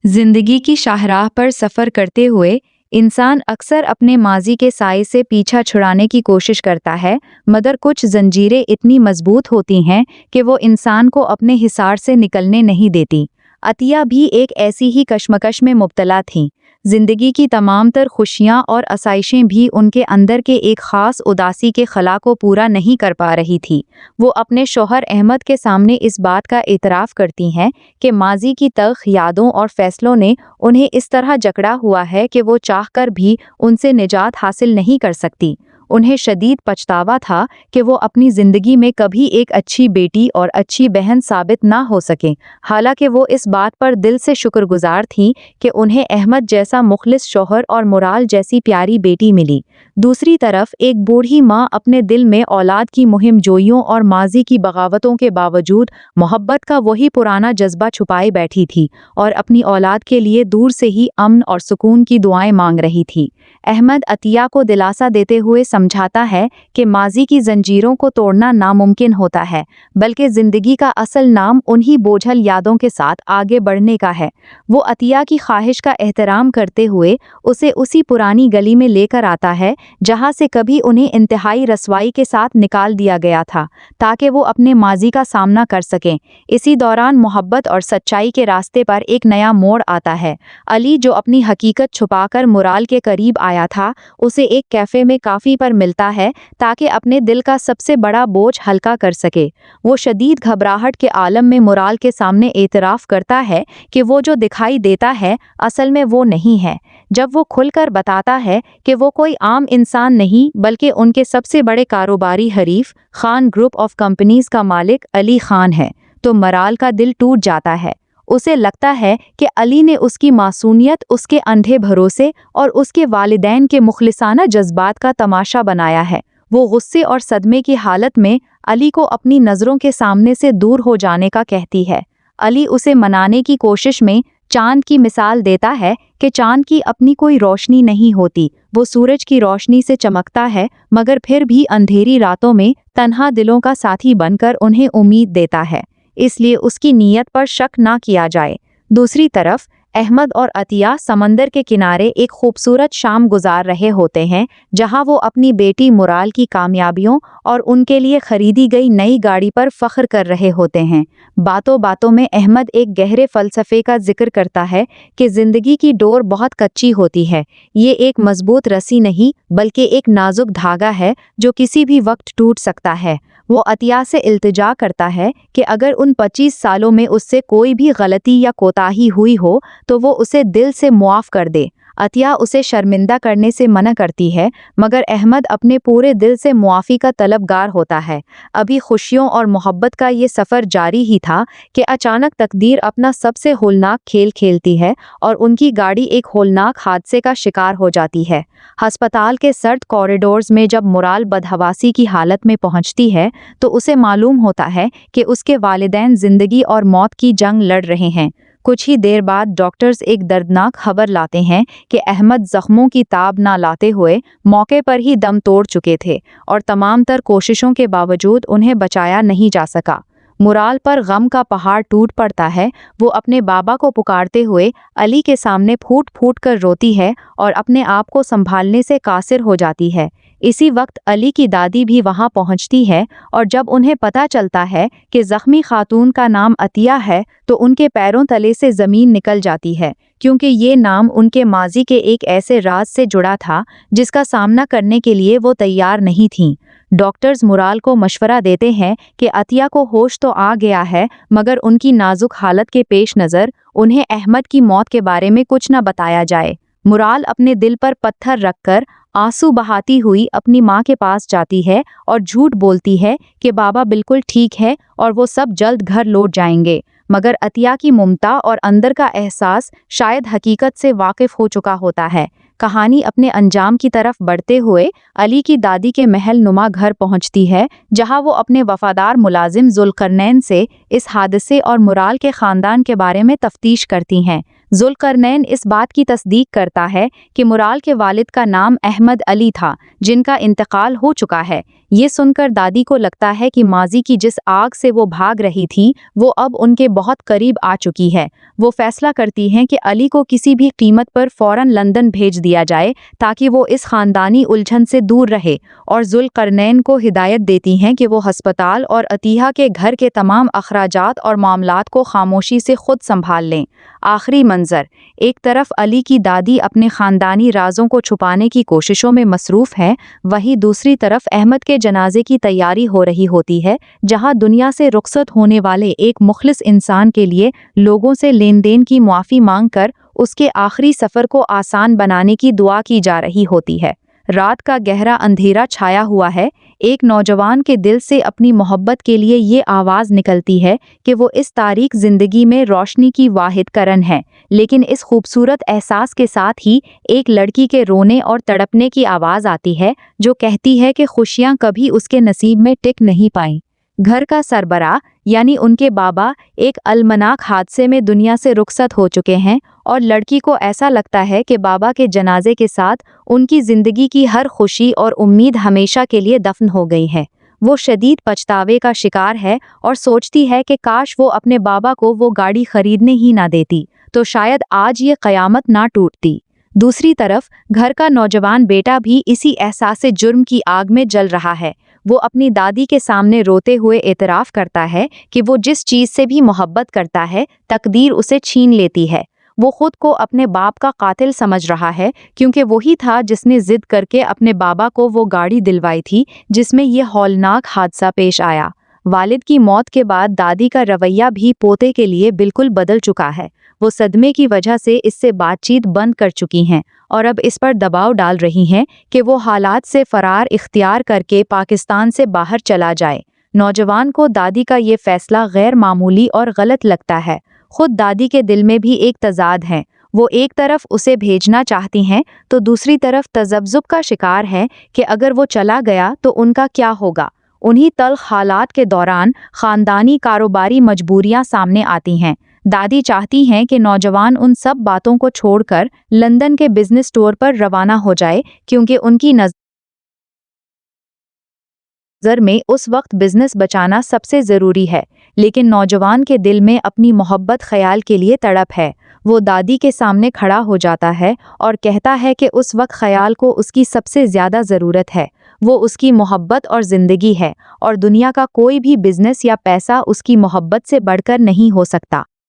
जिंदगी की शाहराह पर सफ़र करते हुए इंसान अक्सर अपने माजी के साए से पीछा छुड़ाने की कोशिश करता है, मगर कुछ जंजीरें इतनी मजबूत होती हैं कि वो इंसान को अपने हिसार से निकलने नहीं देती। अतिया भी एक ऐसी ही कश्मकश में मुब्तला थीं। जिंदगी की तमाम तर खुशियाँ और आसाइशें भी उनके अंदर के एक ख़ास उदासी के खला को पूरा नहीं कर पा रही थी। वो अपने शौहर अहमद के सामने इस बात का एतराफ़ करती हैं कि माजी की तल्ख़ यादों और फैसलों ने उन्हें इस तरह जकड़ा हुआ है कि वो चाहकर भी उनसे निजात हासिल नहीं कर सकती। उन्हें शदीद पछतावा था कि वो अपनी ज़िंदगी में कभी एक अच्छी बेटी और अच्छी बहन साबित ना हो सकें। हालांकि वो इस बात पर दिल से शुक्रगुजार थीं कि उन्हें अहमद जैसा मुखलिस शौहर और मुराल जैसी प्यारी बेटी मिली। दूसरी तरफ एक बूढ़ी माँ अपने दिल में औलाद की मुहिम जोइयों और माजी की बगावतों के बावजूद मोहब्बत का वही पुराना जज्बा छुपाए बैठी थी और अपनी औलाद के लिए दूर से ही अमन और सुकून की दुआएं मांग रही थी। अहमद अतिया को दिलासा देते हुए समझाता है कि माजी की जंजीरों को तोड़ना नामुमकिन होता है, बल्कि जिंदगी का असल नाम उन्हीं बोझल यादों के साथ आगे बढ़ने का है। वो अतिया की ख्वाहिश का एहतराम करते हुए उसे उसी पुरानी गली में लेकर आता है जहां से कभी उन्हें इंतहाई रसवाई के साथ निकाल दिया गया था, ताकि वो अपने माजी का सामना कर सकें। इसी दौरान मोहब्बत और सच्चाई के रास्ते पर एक नया मोड़ आता है। अली, जो अपनी हकीकत छुपाकर मुराल के करीब आया था, उसे एक कैफे में काफ़ी पर मिलता है ताकि अपने दिल का सबसे बड़ा बोझ हल्का कर सके। वो शदीद घबराहट के आलम में मुराल के सामने एतराफ़ करता है कि वो जो दिखाई देता है असल में वो नहीं है। जब वो खुलकर बताता है कि वो कोई आम इंसान नहीं बल्कि उनके सबसे बड़े कारोबारी हरीफ खान ग्रुप ऑफ कंपनीज का मालिक अली खान है, तो मुराल का दिल टूट जाता है। उसे लगता है कि अली ने उसकी मासूमियत, उसके अंधे भरोसे और उसके वालिदैन के मुखलिसाना जज्बात का तमाशा बनाया है। वो गुस्से और सदमे की हालत में अली को अपनी नज़रों के सामने से दूर हो जाने का कहती है। अली उसे मनाने की कोशिश में चांद की मिसाल देता है कि चांद की अपनी कोई रोशनी नहीं होती, वो सूरज की रोशनी से चमकता है, मगर फिर भी अंधेरी रातों में तन्हा दिलों का साथी बनकर उन्हें उम्मीद देता है, इसलिए उसकी नीयत पर शक ना किया जाए। दूसरी तरफ अहमद और अतिया समंदर के किनारे एक खूबसूरत शाम गुजार रहे होते हैं, जहां वो अपनी बेटी मुराल की कामयाबियों और उनके लिए खरीदी गई नई गाड़ी पर फख्र कर रहे होते हैं। बातों बातों में अहमद एक गहरे फ़लसफ़े का जिक्र करता है कि ज़िंदगी की डोर बहुत कच्ची होती है। ये एक मजबूत रस्सी नहीं बल्कि एक नाजुक धागा है जो किसी भी वक्त टूट सकता है। वो अतिया से इल्तिजा करता है कि अगर उन 25 सालों में उससे कोई भी गलती या कोताही हुई हो तो वो उसे दिल से मुआफ़ कर दे। अतिया उसे शर्मिंदा करने से मना करती है, मगर अहमद अपने पूरे दिल से मुआफ़ी का तलबगार होता है। अभी खुशियों और मोहब्बत का ये सफ़र जारी ही था कि अचानक तकदीर अपना सबसे होलनाक खेल खेलती है और उनकी गाड़ी एक होलनाक हादसे का शिकार हो जाती है। अस्पताल के सर्द कॉरिडोर्स में जब मुराल बदहवासी की हालत में पहुंचती है तो उसे मालूम होता है कि उसके वालिदैन ज़िंदगी और मौत की जंग लड़ रहे हैं। कुछ ही देर बाद डॉक्टर्स एक दर्दनाक खबर लाते हैं कि अहमद जख्मों की ताब ना लाते हुए मौके पर ही दम तोड़ चुके थे और तमाम तर कोशिशों के बावजूद उन्हें बचाया नहीं जा सका। मुराल पर गम का पहाड़ टूट पड़ता है। वो अपने बाबा को पुकारते हुए अली के सामने फूट फूट कर रोती है और अपने आप को संभालने से कासिर हो जाती है। इसी वक्त अली की दादी भी वहां पहुंचती है और जब उन्हें पता चलता है कि जख्मी खातून का नाम अतिया है तो उनके पैरों तले से ज़मीन निकल जाती है, क्योंकि ये नाम उनके माजी के एक ऐसे राज से जुड़ा था जिसका सामना करने के लिए वो तैयार नहीं थीं। डॉक्टर्स मुराल को मशवरा देते हैं कि अतिया को होश तो आ गया है, मगर उनकी नाजुक हालत के पेश नज़र उन्हें अहमद की मौत के बारे में कुछ न बताया जाए। मुराल अपने दिल पर पत्थर रखकर आंसू बहाती हुई अपनी माँ के पास जाती है और झूठ बोलती है कि बाबा बिल्कुल ठीक है और वो सब जल्द घर लौट जाएंगे, मगर अतिया की ममता और अंदर का एहसास शायद हकीकत से वाकिफ हो चुका होता है। کہانی اپنے انجام کی طرف بڑھتے ہوئے علی کی دادی کے محل نما گھر پہنچتی ہے، جہاں وہ اپنے وفادار ملازم ذوالقرنین سے اس حادثے اور مرال کے خاندان کے بارے میں تفتیش کرتی ہیں۔ ذوالقرنین اس بات کی تصدیق کرتا ہے کہ مرال کے والد کا نام احمد علی تھا، جن کا انتقال ہو چکا ہے۔ یہ سن کر دادی کو لگتا ہے کہ ماضی کی جس آگ سے وہ بھاگ رہی تھی وہ اب ان کے بہت قریب آ چکی ہے۔ وہ فیصلہ کرتی ہیں کہ علی کو کسی بھی قیمت پر فوراً لندن بھیج دیا جائے تاکہ وہ اس خاندانی الجھن سے دور رہے، اور ذوالقرنین کو ہدایت دیتی ہیں کہ وہ ہسپتال اور عطیہ کے گھر کے تمام اخراجات اور معاملات کو خاموشی سے خود سنبھال لیں۔ آخری منظر، ایک طرف علی کی دادی اپنے خاندانی رازوں کو چھپانے کی کوششوں میں مصروف ہے، وہیں دوسری طرف احمد کے جنازے کی تیاری ہو رہی ہوتی ہے، جہاں دنیا سے رخصت ہونے والے ایک مخلص انسان کے لیے لوگوں سے لین دین کی معافی مانگ کر اس کے آخری سفر کو آسان بنانے کی دعا کی جا رہی ہوتی ہے۔ رات کا گہرا اندھیرا چھایا ہوا ہے، ایک نوجوان کے دل سے اپنی محبت کے لیے یہ آواز نکلتی ہے کہ وہ اس تاریک زندگی میں روشنی کی واحد کرن ہے، لیکن اس خوبصورت احساس کے ساتھ ہی ایک لڑکی کے رونے اور تڑپنے کی آواز آتی ہے جو کہتی ہے کہ خوشیاں کبھی اس کے نصیب میں ٹک نہیں پائیں۔ گھر کا سربراہ یعنی ان کے بابا ایک المناک حادثے میں دنیا سے رخصت ہو چکے ہیں، اور لڑکی کو ایسا لگتا ہے کہ بابا کے جنازے کے ساتھ ان کی زندگی کی ہر خوشی اور امید ہمیشہ کے لیے دفن ہو گئی ہے۔ وہ شدید پچھتاوے کا شکار ہے اور سوچتی ہے کہ کاش وہ اپنے بابا کو وہ گاڑی خریدنے ہی نہ دیتی، تو شاید آج یہ قیامت نہ ٹوٹتی۔ دوسری طرف گھر کا نوجوان بیٹا بھی اسی احساس جرم کی آگ میں جل رہا ہے۔ وہ اپنی دادی کے سامنے روتے ہوئے اعتراف کرتا ہے کہ وہ جس چیز سے بھی محبت کرتا ہے تقدیر اسے چھین لیتی ہے۔ وہ خود کو اپنے باپ کا قاتل سمجھ رہا ہے، کیونکہ وہی تھا جس نے ضد کر کے اپنے بابا کو وہ گاڑی دلوائی تھی جس میں یہ ہولناک حادثہ پیش آیا۔ والد کی موت کے بعد دادی کا رویہ بھی پوتے کے لیے بالکل بدل چکا ہے۔ وہ صدمے کی وجہ سے اس سے بات چیت بند کر چکی ہیں اور اب اس پر دباؤ ڈال رہی ہیں کہ وہ حالات سے فرار اختیار کر کے پاکستان سے باہر چلا جائے۔ نوجوان کو دادی کا یہ فیصلہ غیر معمولی اور غلط لگتا ہے۔ خود دادی کے دل میں بھی ایک تضاد ہے، وہ ایک طرف اسے بھیجنا چاہتی ہیں تو دوسری طرف تذبذب کا شکار ہے کہ اگر وہ چلا گیا تو ان کا کیا ہوگا۔ انہی تلخ حالات کے دوران خاندانی کاروباری مجبوریاں سامنے آتی ہیں۔ دادی چاہتی ہیں کہ نوجوان ان سب باتوں کو چھوڑ کر لندن کے بزنس ٹور پر روانہ ہو جائے، کیونکہ ان کی نظر میں اس وقت بزنس بچانا سب سے ضروری ہے، لیکن نوجوان کے دل میں اپنی محبت خیال کے لیے تڑپ ہے۔ وہ دادی کے سامنے کھڑا ہو جاتا ہے اور کہتا ہے کہ اس وقت خیال کو اس کی سب سے زیادہ ضرورت ہے۔ وہ اس کی محبت اور زندگی ہے، اور دنیا کا کوئی بھی بزنس یا پیسہ اس کی محبت سے بڑھ کر نہیں ہو سکتا۔